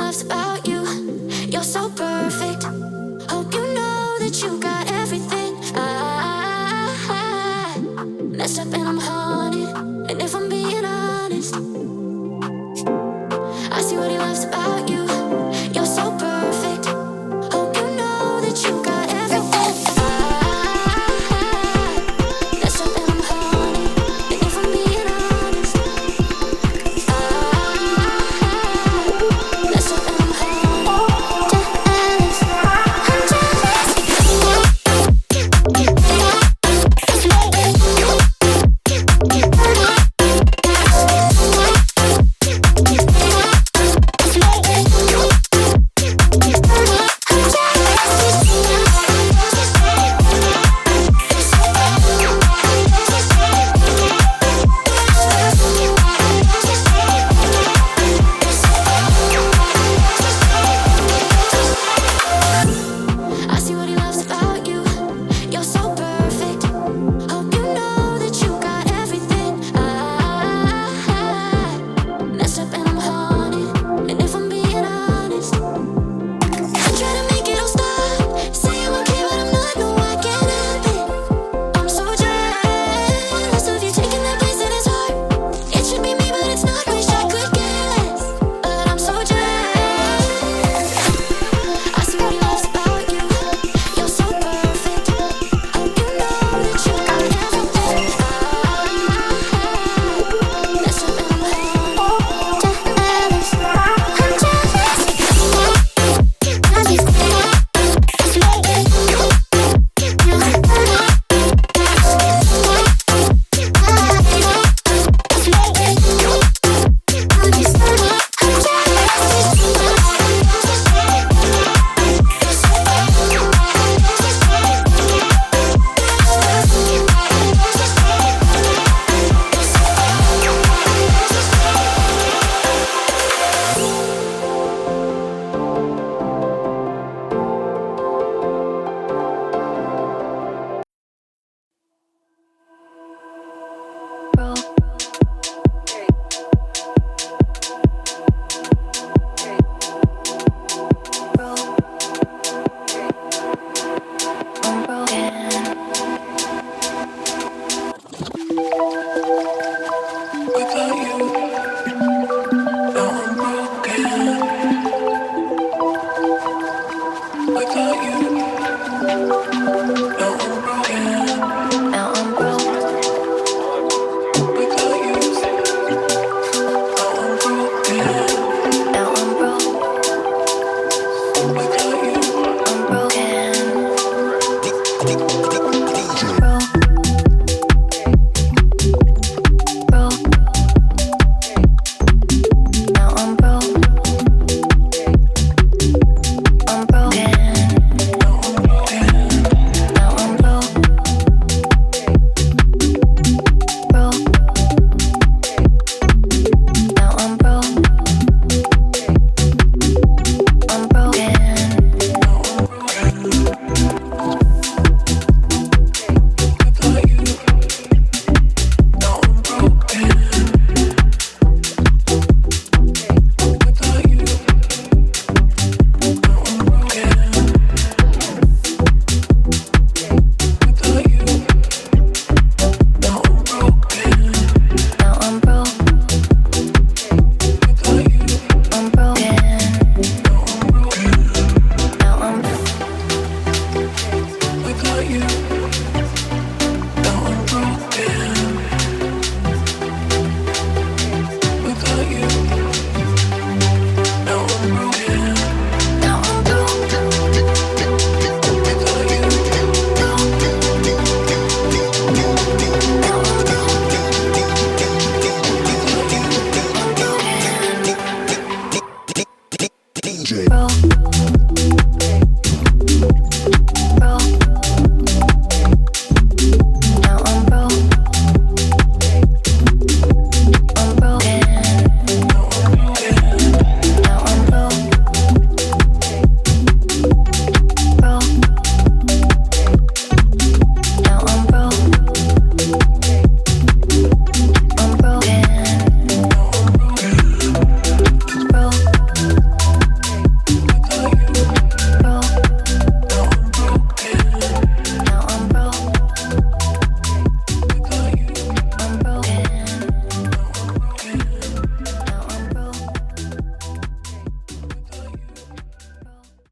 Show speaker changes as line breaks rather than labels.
loves about you. You're so perfect. Hope you know that you got everything. I messed up and I'm haunted. And if I'm being honest, I see what he loves about you. You're so perfect. Hope you know that you got everything. I messed up and I'm haunted. And if I'm being honest, I messed up and I'm haunted. Jealous. I'm jealous. I see what he loves about you. You're so perfect. Hope you know that you got everything. I messed up and I'm haunted. And if I'm being honest, I try to make it all stop. Say I'm okay, but I'm not. No, I can't help it. I'm so jealous of you taking that place in his heart. It should be me, but it's not. Wish I could care less, but I'm so jealous. I see what he loves about you. You're so perfect. Hope you know that you got everything. I messed up and I'm haunted. Jealous. I'm
Without you, now I'm broken. Without you.